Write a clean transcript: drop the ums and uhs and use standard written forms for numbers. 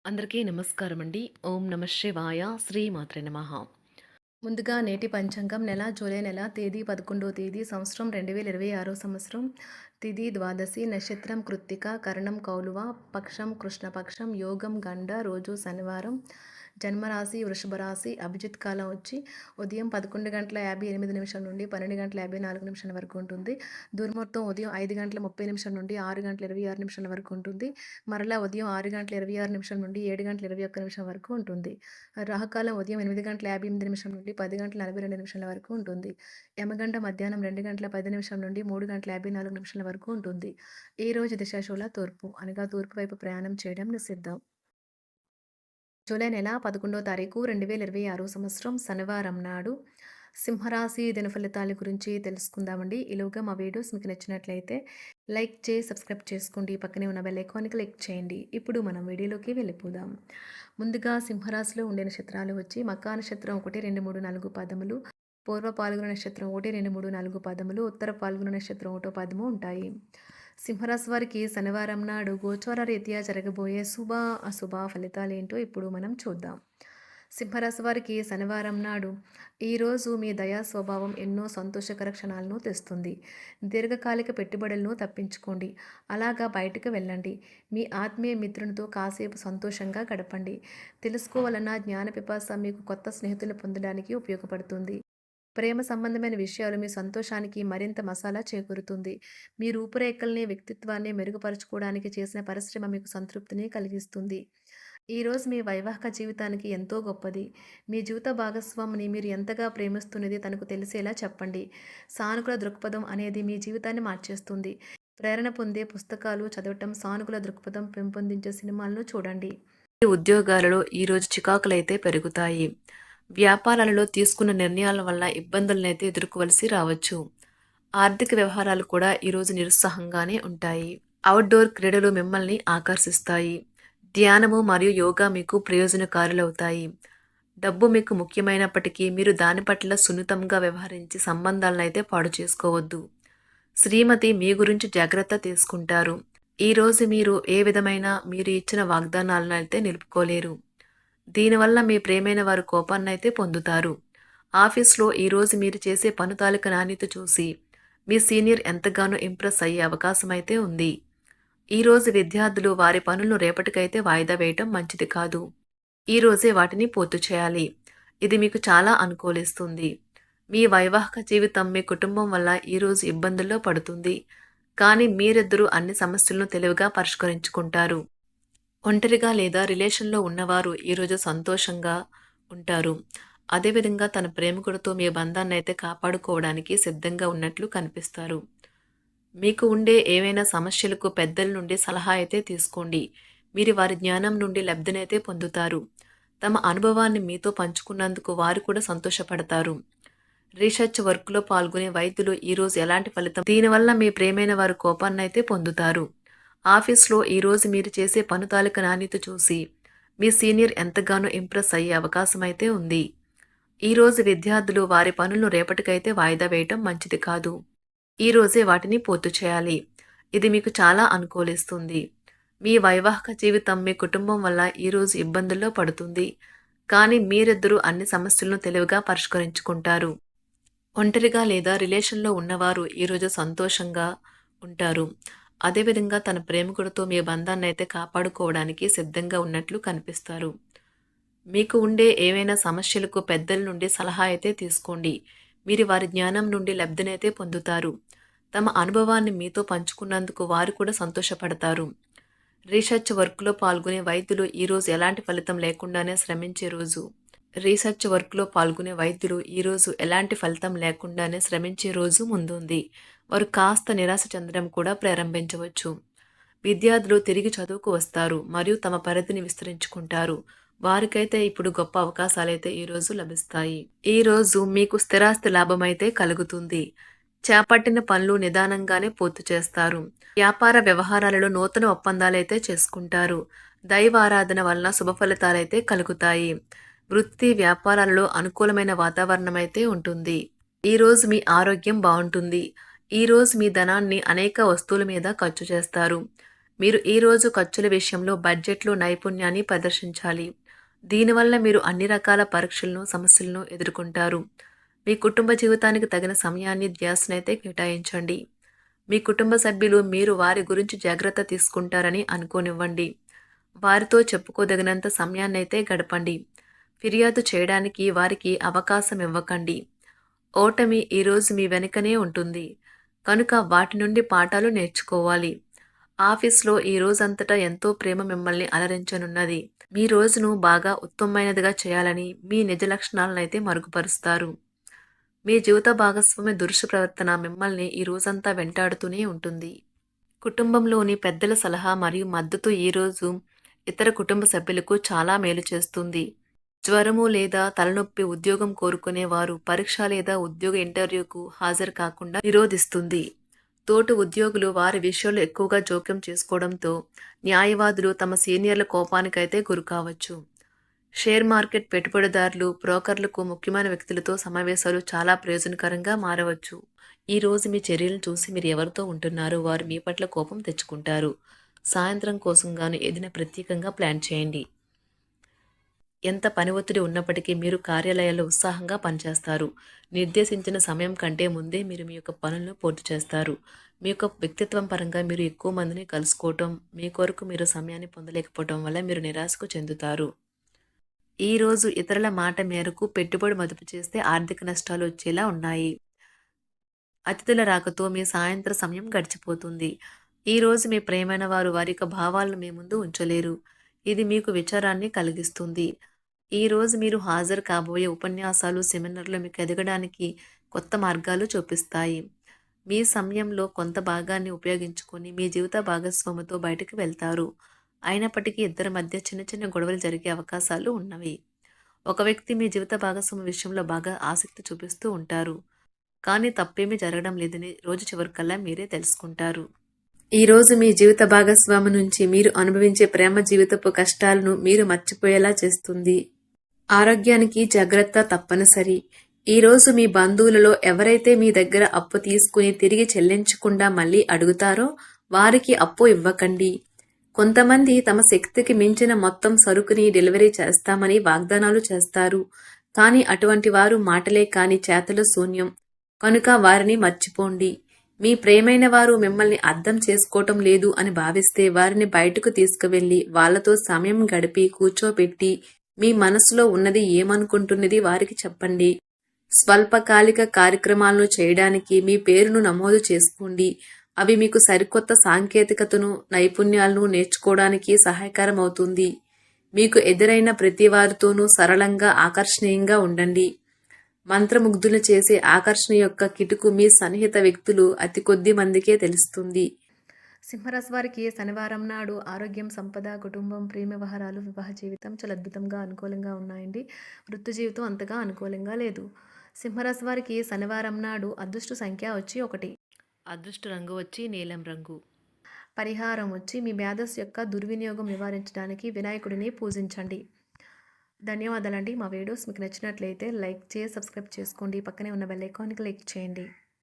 అందరికీ నమస్కారం అండి. ఓం నమ శివాయ. శ్రీమాత్రే నమః. ముందుగా నేటి పంచాంగం జూలై నెల తేదీ 11వ తేదీ సంవత్సరం 2026 సంవత్సరం. తిథి ద్వాదశి, నక్షత్రం కృత్తిక, కరణం కౌలువ, పక్షం కృష్ణపక్షం, యోగం గండ, రోజు శనివారం. జన్మరాశి వృషభ రాశి. అభిజిత్ కాలం వచ్చి ఉదయం 11:58 నుండి 12:54 వరకు ఉంటుంది. దుర్ముహూర్తం ఉదయం 5:30 నుండి 6:26 వరకు ఉంటుంది. మరలా ఉదయం 6:26 నుండి 7:21 వరకు ఉంటుంది. రాహుకాలం ఉదయం 8:58 నుండి 10:42 వరకు ఉంటుంది. యమగండ మధ్యాహ్నం 2:10 నుండి 3:54 వరకు ఉంటుంది. ఈ రోజు దిశాశూల తూర్పు, అనగా తూర్పు వైపు ప్రయాణం చేయడం నిషిద్ధం. జూలై నెల 11వ తారీఖు 2026 సంవత్సరం శనివారం నాడు సింహరాశి దిన ఫలితాల గురించి తెలుసుకుందామండి. ఈలోగా మా వీడియోస్ మీకు నచ్చినట్లయితే లైక్ చేసి సబ్స్క్రైబ్ చేసుకోండి. పక్కనే ఉన్న బెల్ ఐకాన్ని క్లిక్ చేయండి. ఇప్పుడు మనం వీడియోలోకి వెళ్ళిపోదాం. ముందుగా సింహరాశిలో ఉండే నక్షత్రాలు వచ్చి మకా నక్షత్రం 1, 2, 3, 4 పదములు, పూర్వ పాల్గొన నక్షత్రం 1, 2, 3, 4 పదములు, ఉత్తర పాల్గొన నక్షత్రం 1 పదము ఉంటాయి. సింహరాశి వారికి శనివారం నాడు గోచార రీత్యా జరగబోయే శుభ అశుభ ఫలితాలేంటో ఇప్పుడు మనం చూద్దాం. సింహరాశి వారికి శనివారం నాడు ఈరోజు మీ దయా స్వభావం ఎన్నో సంతోషకర క్షణాలను తెస్తుంది. దీర్ఘకాలిక పెట్టుబడులను తప్పించుకోండి. అలాగా బయటకు వెళ్ళండి. మీ ఆత్మీయ మిత్రునితో కాసేపు సంతోషంగా గడపండి. తెలుసుకోవాలన్న జ్ఞాన పిపాస మీకు కొత్త స్నేహితులు పొందడానికి ఉపయోగపడుతుంది. ప్రేమ సంబంధమైన విషయాలు మీ సంతోషానికి మరింత మసాలా చేకూరుతుంది. మీ రూపురేఖల్ని, వ్యక్తిత్వాన్ని మెరుగుపరుచుకోవడానికి చేసిన పరిశ్రమ మీకు సంతృప్తిని కలిగిస్తుంది. ఈరోజు మీ వైవాహిక జీవితానికి ఎంతో గొప్పది. మీ జీవిత భాగస్వామిని మీరు ఎంతగా ప్రేమిస్తున్నది తనకు తెలిసేలా చెప్పండి. సానుకూల దృక్పథం అనేది మీ జీవితాన్ని మార్చేస్తుంది. ప్రేరణ పొందే పుస్తకాలు చదవటం, సానుకూల దృక్పథం పెంపొందించే సినిమాలను చూడండి. ఉద్యోగాలలో ఈరోజు చికాకులైతే పెరుగుతాయి. వ్యాపారాలలో తీసుకున్న నిర్ణయాల వల్ల ఇబ్బందులనైతే ఎదుర్కోవలసి రావచ్చు. ఆర్థిక వ్యవహారాలు కూడా ఈరోజు నిరుత్సాహంగానే ఉంటాయి. అవుట్డోర్ క్రీడలు మిమ్మల్ని ఆకర్షిస్తాయి. ధ్యానము మరియు యోగా మీకు ప్రయోజనకారులవుతాయి. డబ్బు మీకు ముఖ్యమైనప్పటికీ మీరు దాని పట్ల సున్నితంగా వ్యవహరించి సంబంధాలనైతే పాడు చేసుకోవద్దు. శ్రీమతి మీ గురించి జాగ్రత్త తీసుకుంటారు. ఈరోజు మీరు ఏ విధమైన మీరు ఇచ్చిన వాగ్దానాలను అయితే నిలుపుకోలేరు. దీనివల్ల మీ ప్రేమైన వారు కోపాన్నైతే పొందుతారు. ఆఫీస్లో ఈరోజు మీరు చేసే పని తాలూకు నాణ్యత చూసి మీ సీనియర్ ఎంతగానో ఇంప్రెస్ అయ్యే అవకాశం అయితే ఉంది. ఈరోజు విద్యార్థులు వారి పనులను రేపటికైతే వాయిదా వేయటం మంచిది కాదు. ఈరోజే వాటిని పూర్తి చేయాలి. ఇది మీకు చాలా అనుకూలిస్తుంది. మీ వైవాహిక జీవితం మీ కుటుంబం వల్ల ఈరోజు ఇబ్బందుల్లో పడుతుంది. కానీ మీరిద్దరూ అన్ని సమస్యలను తెలివిగా పరిష్కరించుకుంటారు. ఒంటరిగా లేదా రిలేషన్‌లో ఉన్నవారు ఈరోజు సంతోషంగా ఉంటారు. అదేవిధంగా తన ప్రేమికుడితో మీ బంధాన్నైతే కాపాడుకోవడానికి సిద్ధంగా ఉన్నట్లు కనిపిస్తారు. మీకు ఉండే ఏవైనా సమస్యలకు పెద్దల నుండి సలహా అయితే తీసుకోండి. మీరు వారి జ్ఞానం నుండి లబ్ధినైతే పొందుతారు. తమ అనుభవాన్ని మీతో పంచుకున్నందుకు వారు కూడా సంతోషపడతారు. రీసెర్చ్ వర్క్‌లో పాల్గొనే వైద్యులు ఈరోజు ఎలాంటి ఫలితం దీనివల్ల మీ ప్రియమైన వారు కోపాన్నైతే పొందుతారు. ఆఫీస్లో ఈరోజు మీరు చేసే పని తాలూకు నాణ్యత చూసి మీ సీనియర్ ఎంతగానో ఇంప్రెస్ అయ్యే అవకాశం అయితే ఉంది. ఈరోజు విద్యార్థులు వారి పనులను రేపటికైతే వాయిదా వేయటం మంచిది కాదు. ఈరోజే వాటిని పూర్తి చేయాలి. ఇది మీకు చాలా అనుకూలిస్తుంది. మీ వైవాహిక జీవితం మీ కుటుంబం వల్ల ఈరోజు ఇబ్బందుల్లో పడుతుంది. కానీ మీరిద్దరూ అన్ని సమస్యలను తెలివిగా పరిష్కరించుకుంటారు. ఒంటరిగా లేదా రిలేషన్‌లో ఉన్నవారు ఈరోజు సంతోషంగా ఉంటారు. అదేవిధంగా తన ప్రేమికుడితో మీ బంధాన్నైతే కాపాడుకోవడానికి సిద్ధంగా ఉన్నట్లు కనిపిస్తారు. మీకు ఉండే ఏవైనా సమస్యలకు పెద్దల నుండి సలహా అయితే తీసుకోండి. మీరు వారి జ్ఞానం నుండి లబ్ధినైతే పొందుతారు. తమ అనుభవాన్ని మీతో పంచుకున్నందుకు వారు కూడా సంతోషపడతారు. రీసెర్చ్ వర్క్‌లో పాల్గొనే వైద్యులు ఈరోజు ఎలాంటి ఫలితం లేకుండానే శ్రమించే రోజు. రీసెర్చ్ వర్క్‌లో పాల్గొనే వైద్యులు ఈరోజు ఎలాంటి ఫలితం లేకుండానే శ్రమించే రోజు ముందుంది. వారు కాస్త నిరాశ చెందడం కూడా ప్రారంభించవచ్చు. విద్యార్థులు తిరిగి చదువుకు వస్తారు మరియు తమ పరిధిని విస్తరించుకుంటారు. వారికైతే ఇప్పుడు గొప్ప అవకాశాలైతే ఈరోజు లభిస్తాయి. ఈరోజు మీకు స్థిరాస్తి లాభమైతే కలుగుతుంది. చేపట్టిన పనులు నిదానంగానే పూర్తి చేస్తారు. వ్యాపార వ్యవహారాలలో నూతన ఒప్పందాలైతే చేసుకుంటారు. దైవారాధన వలన శుభ ఫలితాలైతే కలుగుతాయి. వృత్తి వ్యాపారాలలో అనుకూలమైన వాతావరణం అయితే ఉంటుంది. ఈరోజు మీ ఆరోగ్యం బాగుంటుంది. ఈరోజు మీ ధనాన్ని అనేక వస్తువుల మీద ఖర్చు చేస్తారు. మీరు ఈరోజు ఖర్చుల విషయంలో బడ్జెట్లో నైపుణ్యాన్ని ప్రదర్శించాలి. దీనివల్ల మీరు అన్ని రకాల పరీక్షలను, సమస్యలను ఎదుర్కొంటారు. మీ కుటుంబ జీవితానికి తగిన సమయాన్ని, ధ్యాసనైతే కేటాయించండి. మీ కుటుంబ సభ్యులు మీరు వారి గురించి జాగ్రత్త తీసుకుంటారని అనుకోనివ్వండి. వారితో చెప్పుకోదగినంత సమయాన్నైతే గడపండి. ఫిర్యాదు చేయడానికి వారికి అవకాశం ఇవ్వకండి. ఓటమి ఈరోజు మీ వెనుకనే ఉంటుంది. కనుక వాటి నుండి పాఠాలు నేర్చుకోవాలి. ఆఫీస్‌లో ఈ రోజంతటా ఎంతో ప్రేమ మిమ్మల్ని అలరించనున్నది. మీ రోజును బాగా ఉత్తమమైనదిగా చేయాలని మీ నిజ లక్షణాలనైతే మరుగుపరుస్తారు. మీ జీవిత భాగస్వామి దురుసు ప్రవర్తన మిమ్మల్ని ఈ రోజంతా వెంటాడుతూనే ఉంటుంది. కుటుంబంలోని పెద్దల సలహా మరియు మద్దతు ఈరోజు ఇతర కుటుంబ సభ్యులకు చాలా మేలు చేస్తుంది. జ్వరము లేదా తలనొప్పి ఉద్యోగం కోరుకునే వారు పరీక్ష లేదా ఉద్యోగ ఇంటర్వ్యూకు హాజరు కాకుండా నిరోధిస్తుంది. తోటి ఉద్యోగులు వారి విషయాల్లో ఎక్కువగా జోక్యం చేసుకోవడంతో న్యాయవాదులు తమ సీనియర్ల కోపానికైతే గురికావచ్చు. షేర్ మార్కెట్ పెట్టుబడిదారులు, బ్రోకర్లకు ముఖ్యమైన వ్యక్తులతో సమావేశాలు చాలా ప్రయోజనకరంగా మారవచ్చు. ఈ రోజు మీ చర్యలను చూసి మీరు ఎవరితో ఉంటున్నారో వారు మీ పట్ల కోపం తెచ్చుకుంటారు. సాయంత్రం కోసం గాను ఏదైనా ప్రత్యేకంగా ప్లాన్ చేయండి. ఎంత పని ఒత్తిడి ఉన్నప్పటికీ మీరు కార్యాలయాల్లో ఉత్సాహంగా పనిచేస్తారు. నిర్దేశించిన సమయం కంటే ముందే మీరు మీ యొక్క పనులను పూర్తి చేస్తారు. మీ యొక్క వ్యక్తిత్వం పరంగా మీరు ఎక్కువ మందిని కలుసుకోవటం, మీ కొరకు మీరు సమయాన్ని పొందలేకపోవటం వల్ల మీరు నిరాశకు చెందుతారు. ఈరోజు ఇతరుల మాట మేరకు పెట్టుబడి మదుపు చేస్తే ఆర్థిక నష్టాలు వచ్చేలా ఉన్నాయి. అతిథుల రాకతో మీ సాయంత్ర సమయం గడిచిపోతుంది. ఈరోజు మీ ప్రియమైన వారు వారి యొక్క భావాలను మీ ముందు ఉంచలేరు. ఇది మీకు విచారాన్ని కలిగిస్తుంది. ఈరోజు మీరు హాజరు కాబోయే ఉపన్యాసాలు, సెమినార్లు మీకు ఎదగడానికి కొత్త మార్గాలు చూపిస్తాయి. మీ సమయంలో కొంత భాగాన్ని ఉపయోగించుకొని మీ జీవిత భాగస్వామితో బయటకు వెళ్తారు. అయినప్పటికీ ఇద్దరి మధ్య చిన్న చిన్న గొడవలు జరిగే అవకాశాలు ఉన్నవి. ఒక వ్యక్తి మీ జీవిత భాగస్వామి విషయంలో బాగా ఆసక్తి చూపిస్తూ ఉంటారు. కానీ తప్పేమీ జరగడం లేదని రోజు చివరికల్లా మీరే తెలుసుకుంటారు. ఈరోజు మీ జీవిత భాగస్వామి నుంచి మీరు అనుభవించే ప్రేమ జీవితపు కష్టాలను మీరు మర్చిపోయేలా చేస్తుంది. ఆరోగ్యానికి జాగ్రత్త తప్పనిసరి. ఈరోజు మీ బంధువులలో ఎవరైతే మీ దగ్గర అప్పు తీసుకుని తిరిగి చెల్లించకుండా మళ్ళీ అడుగుతారో వారికి అప్పు ఇవ్వకండి. కొంతమంది తమ శక్తికి మించిన మొత్తం సరుకుని డెలివరీ చేస్తామని వాగ్దానాలు చేస్తారు. కానీ అటువంటి వారు మాటలే కాని చేతలు శూన్యం. కనుక వారిని మర్చిపోండి. మీ ప్రియమైన వారు మిమ్మల్ని అర్థం చేసుకోవటం లేదు అని భావిస్తే వారిని బయటకు తీసుకువెళ్ళి వాళ్లతో సమయం గడిపి కూర్చోబెట్టి మీ మనసులో ఉన్నది ఏమనుకుంటున్నది వారికి చెప్పండి. స్వల్పకాలిక కార్యక్రమాలను చేయడానికి మీ పేరును నమోదు చేసుకోండి. అవి మీకు సరికొత్త సాంకేతికతను, నైపుణ్యాలను నేర్చుకోవడానికి సహాయకరం అవుతుంది. మీకు ఎదురైన ప్రతి వారితోనూ సరళంగా, ఆకర్షణీయంగా ఉండండి. మంత్రముగ్ధులు చేసే ఆకర్షణ యొక్క కిటుకు మీ సన్నిహిత వ్యక్తులు అతి కొద్ది మందికే తెలుస్తుంది. సింహరాశి వారికి శనివారం నాడు ఆరోగ్యం, సంపద, కుటుంబం, ప్రేమ వ్యవహారాలు, వివాహ జీవితం చాలా అద్భుతంగా అనుకూలంగా ఉన్నాయండి. వృత్తి జీవితం అంతగా అనుకూలంగా లేదు. సింహరాశి వారికి శనివారం నాడు అదృష్ట సంఖ్య వచ్చి 1. అదృష్ట రంగు వచ్చి నీలం రంగు. పరిహారం వచ్చి మీ మేధస్సు యొక్క దుర్వినియోగం నివారించడానికి వినాయకుడిని పూజించండి. ధన్యవాదాలండి. మా వీడియోస్ మీకు నచ్చినట్లయితే లైక్ చేసి సబ్స్క్రైబ్ చేసుకోండి. పక్కనే ఉన్న బెల్ ఐకాన్కి క్లిక్ చేయండి.